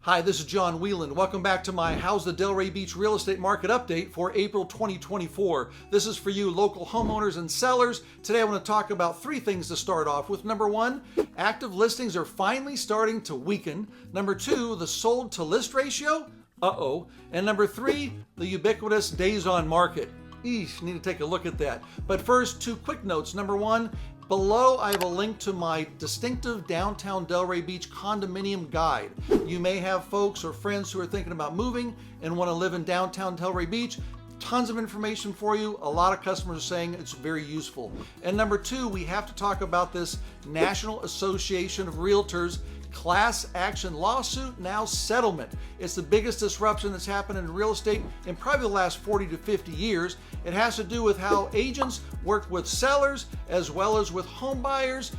Hi, this is John Whelan. Welcome back to my How's the Delray Beach Real Estate Market Update for April 2024. This is for you local homeowners and sellers. Today I want to talk about three things to start off with. Number one, active listings are finally starting to weaken. Number two, the sold to list ratio. And number three, the ubiquitous days on market. Eesh, need to take a look at that. But first, two quick notes. Number one, below I have a link to my distinctive downtown Delray Beach condominium guide. You may have folks or friends who are thinking about moving and want to live in downtown Delray Beach. Tons of information for you. A lot of customers are saying it's very useful. And number two, we have to talk about this National Association of Realtors class action lawsuit, now settlement. It's the biggest disruption that's happened in real estate in probably the last 40 to 50 years. It has to do with how agents work with sellers as well as with home buyers.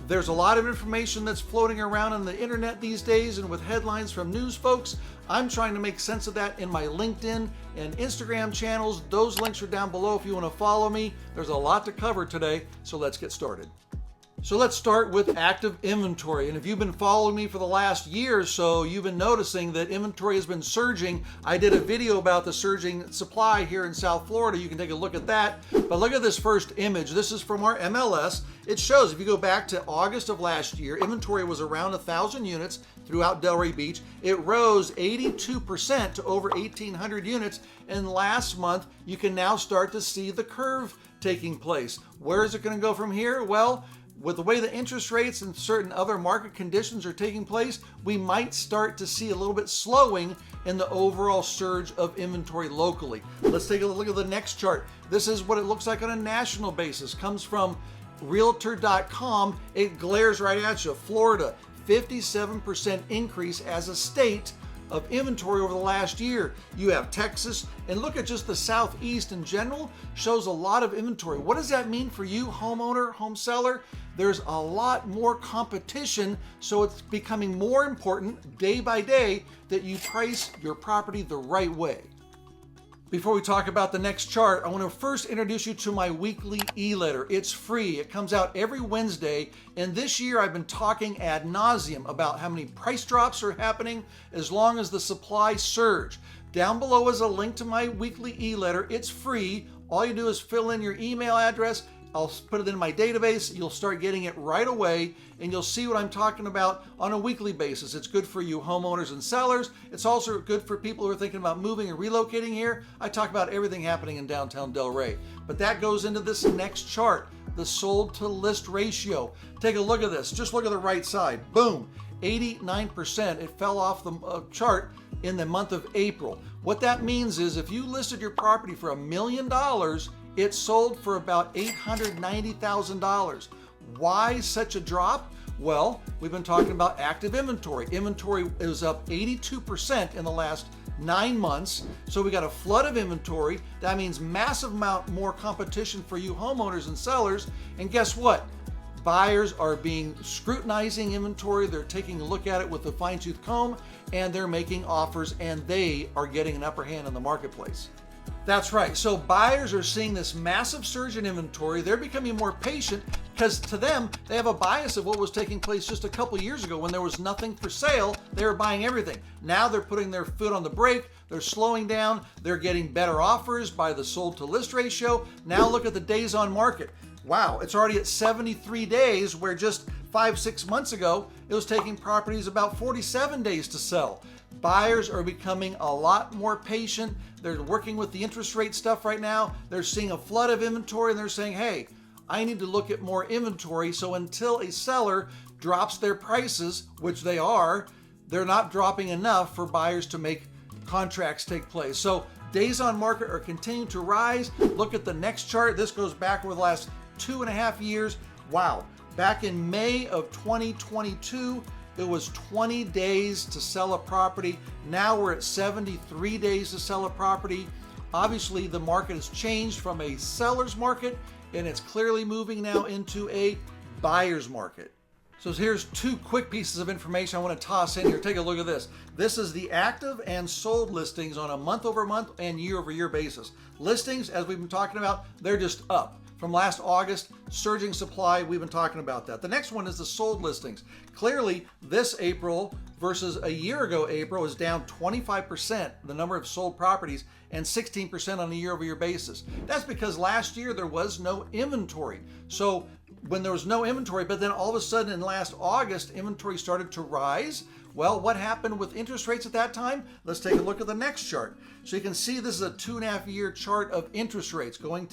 There's a lot of information that's floating around on the internet these days and with headlines from news folks. I'm trying to make sense of that in my LinkedIn and Instagram channels. Those links are down below if you want to follow me. There's a lot to cover today, so let's get started. So let's start with active inventory. And if you've been following me for the last year or so, you've been noticing that inventory has been surging. I did a video about the surging supply here in South Florida. You can take a look at that. But look at this first image. This is from our MLS. It shows, if you go back to August of last year, inventory was around 1,000 units throughout Delray Beach. It rose 82% to over 1,800 units. And last month, you can now start to see the curve taking place. Where is it going to go from here? Well, with the way the interest rates and certain other market conditions are taking place, we might start to see a little bit slowing in the overall surge of inventory locally. Let's take a look at the next chart. This is what it looks like on a national basis. Comes from Realtor.com. It glares right at you. Florida, 57% increase as a state of inventory over the last year. You have Texas, and look at just the Southeast in general, shows a lot of inventory. What does that mean for you, homeowner, home seller? There's a lot more competition, so it's becoming more important day by day that you price your property the right way. Before we talk about the next chart, I want to first introduce you to my weekly e-letter. It's free. It comes out every Wednesday. And this year I've been talking ad nauseum about how many price drops are happening as long as the supply surge. Down below is a link to my weekly e-letter. It's free. All you do is fill in your email address. I'll put it in my database. You'll start getting it right away, and you'll see what I'm talking about on a weekly basis. It's good for you homeowners and sellers. It's also good for people who are thinking about moving and relocating here. I talk about everything happening in downtown Delray. But that goes into this next chart, the sold to list ratio. Take a look at this. Just look at the right side. Boom, 89%. It fell off the chart in the month of April. What that means is if you listed your property for $1 million, it sold for about $890,000. Why such a drop? Well, we've been talking about active inventory. Inventory is up 82% in the last 9 months. So we got a flood of inventory. That means massive amount more competition for you homeowners and sellers. And guess what? Buyers are scrutinizing inventory. They're taking a look at it with a fine-tooth comb, and they're making offers, and they are getting an upper hand in the marketplace. That's right. So buyers are seeing this massive surge in inventory. They're becoming more patient because to them, they have a bias of what was taking place just a couple years ago when there was nothing for sale. They were buying everything. Now they're putting their foot on the brake. They're slowing down. They're getting better offers by the sold to list ratio. Now look at the days on market. Wow, it's already at 73 days where just 5-6 months ago, it was taking properties about 47 days to sell. Buyers are becoming a lot more patient. They're working with the interest rate stuff right now. They're seeing a flood of inventory and they're saying, hey, I need to look at more inventory. So until a seller drops their prices, which they are, they're not dropping enough for buyers to make contracts take place. So days on market are continuing to rise. Look at the next chart. This goes back over the last 2.5 years. Wow. Back in May of 2022, it was 20 days to sell a property. Now we're at 73 days to sell a property. Obviously, the market has changed from a seller's market, and it's clearly moving now into a buyer's market. So here's two quick pieces of information I want to toss in here. Take a look at this. This is the active and sold listings on a month-over-month and year-over-year basis. Listings, as we've been talking about, they're just up. from last August, surging supply. We've been talking about that. The next one is the sold listings. Clearly, this April versus a year ago April is down 25%, the number of sold properties, and 16% on a year-over-year basis. That's because last year there was no inventory. So when there was no inventory, but then all of a sudden in last August, inventory started to rise. Well, what happened with interest rates at that time? Let's take a look at the next chart. So you can see this is a 2.5-year chart of interest rates going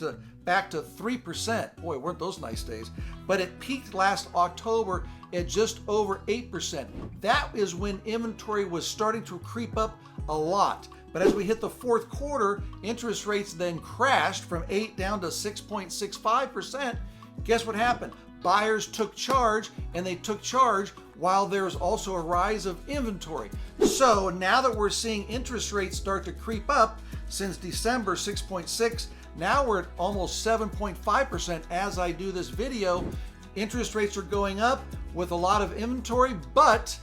back to 3%. Boy, weren't those nice days. But it peaked last October at just over 8%. That is when inventory was starting to creep up a lot. But as we hit the fourth quarter, interest rates then crashed from 8 down to 6.65%. Guess what happened? Buyers took charge, and they took charge while there's also a rise of inventory. So now that we're seeing interest rates start to creep up since December, 6.6, now we're at almost 7.5% as I do this video. Interest rates are going up with a lot of inventory, but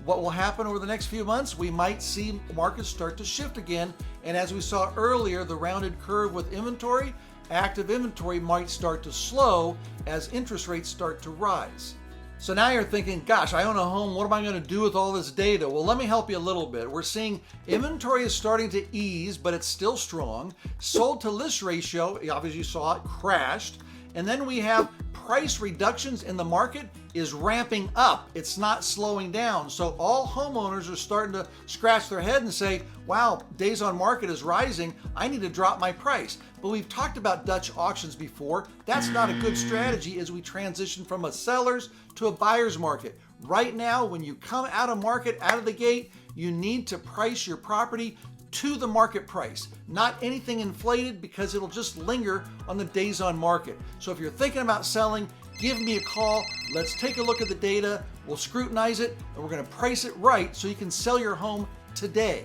what will happen over the next few months, we might see markets start to shift again. And as we saw earlier, the rounded curve with inventory, active inventory might start to slow as interest rates start to rise. So now you're thinking, gosh, I own a home. What am I going to do with all this data? Well, let me help you a little bit. We're seeing inventory is starting to ease, but it's still strong. Sold to list ratio, obviously you saw it, crashed. And then we have price reductions in the market is ramping up. It's not slowing down. So all homeowners are starting to scratch their head and say, wow, days on market is rising. I need to drop my price. But we've talked about Dutch auctions before. That's not a good strategy as we transition from a seller's to a buyer's market. Right now, when you come out of market, out of the gate, you need to price your property to the market price, not anything inflated, because it'll just linger on the days on market. So if you're thinking about selling, give me a call. Let's take a look at the data. We'll scrutinize it, and we're going to price it right so you can sell your home today.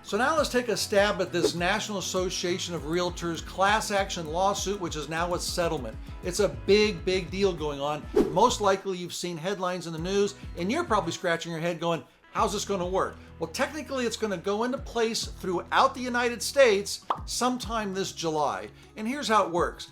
So now let's take a stab at this National Association of Realtors class action lawsuit, which is now a settlement. It's a big, big deal going on. Most likely you've seen headlines in the news, and you're probably scratching your head going, how's this going to work? Well, technically it's going to go into place throughout the United States sometime this July. And here's how it works.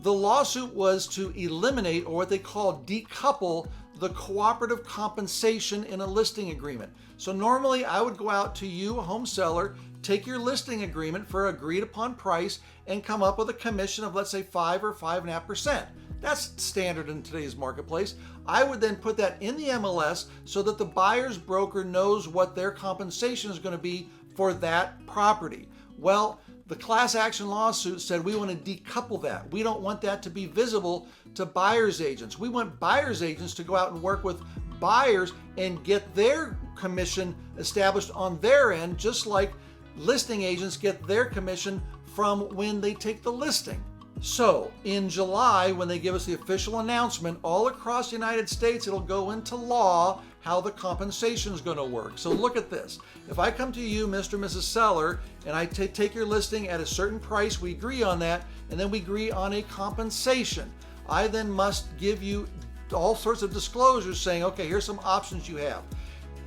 The lawsuit was to eliminate, or what they call decouple, the cooperative compensation in a listing agreement. So normally I would go out to you, a home seller, take your listing agreement for agreed upon price and come up with a commission of, let's say, 5 or 5.5%. That's standard in today's marketplace. I would then put that in the MLS so that the buyer's broker knows what their compensation is going to be for that property. Well, the class action lawsuit said we want to decouple that. We don't want that to be visible to buyer's agents. We want buyer's agents to go out and work with buyers and get their commission established on their end, just like listing agents get their commission from when they take the listing. So in July, when they give us the official announcement, all across the United States, it'll go into law how the compensation is going to work. So look at this. If I come to you, Mr. and Mrs. Seller, and I take your listing at a certain price, we agree on that, and then we agree on a compensation. I then must give you all sorts of disclosures saying, okay, here's some options you have.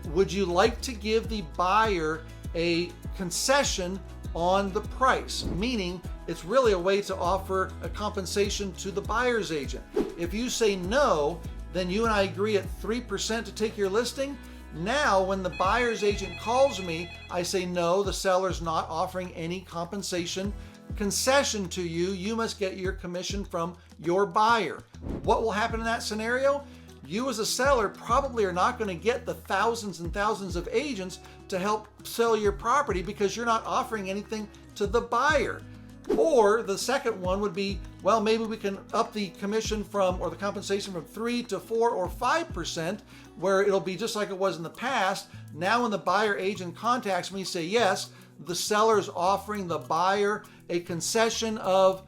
Would you like to give the buyer a concession on the price? Meaning, it's really a way to offer a compensation to the buyer's agent. If you say no, then you and I agree at 3% to take your listing. Now, when the buyer's agent calls me, I say no, the seller's not offering any compensation concession to you. You must get your commission from your buyer. What will happen in that scenario? You as a seller probably are not going to get the thousands and thousands of agents to help sell your property because you're not offering anything to the buyer. Or the second one would be, well, maybe we can up the commission from, or the compensation from 3 to 4 or 5%, where it'll be just like it was in the past. Now when the buyer agent contacts me, say yes, the seller is offering the buyer a concession of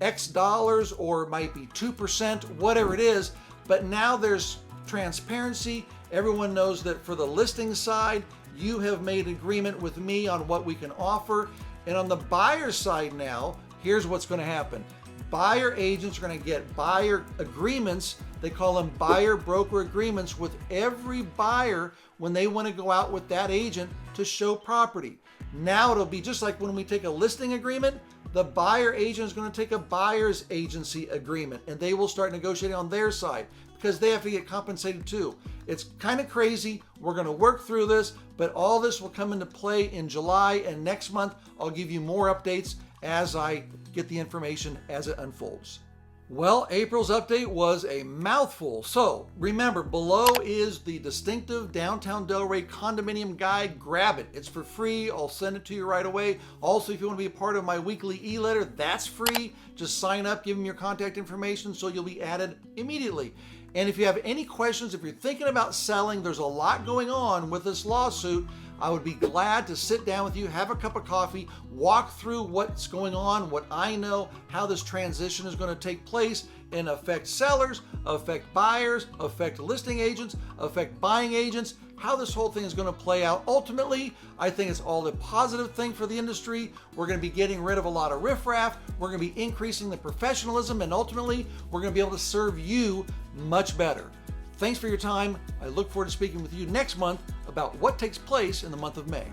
X dollars, or it might be 2%, whatever it is. But now there's transparency. Everyone knows that for the listing side, you have made an agreement with me on what we can offer. And on the buyer side now, here's what's going to happen. Buyer agents are going to get buyer agreements. They call them buyer broker agreements with every buyer when they want to go out with that agent to show property. Now it'll be just like when we take a listing agreement, The buyer agent is going to take a buyer's agency agreement, and they will start negotiating on their side because they have to get compensated too. It's kind of crazy. We're going to work through this, but all this will come into play in July, and next month I'll give you more updates as I get the information as it unfolds. Well, April's update was a mouthful. So remember, below is the distinctive Downtown Delray condominium guide. Grab it. It's for free. I'll send it to you right away. Also, if you want to be a part of my weekly e-letter, that's free. Just sign up, give them your contact information so you'll be added immediately. And if you have any questions, if you're thinking about selling, there's a lot going on with this lawsuit. I would be glad to sit down with you, have a cup of coffee, walk through what's going on, what I know, how this transition is going to take place and affect sellers, affect buyers, affect listing agents, affect buying agents, how this whole thing is going to play out. Ultimately, I think it's all a positive thing for the industry. We're going to be getting rid of a lot of riffraff. We're going to be increasing the professionalism, and ultimately, we're going to be able to serve you much better. Thanks for your time. I look forward to speaking with you next month about what takes place in the month of May.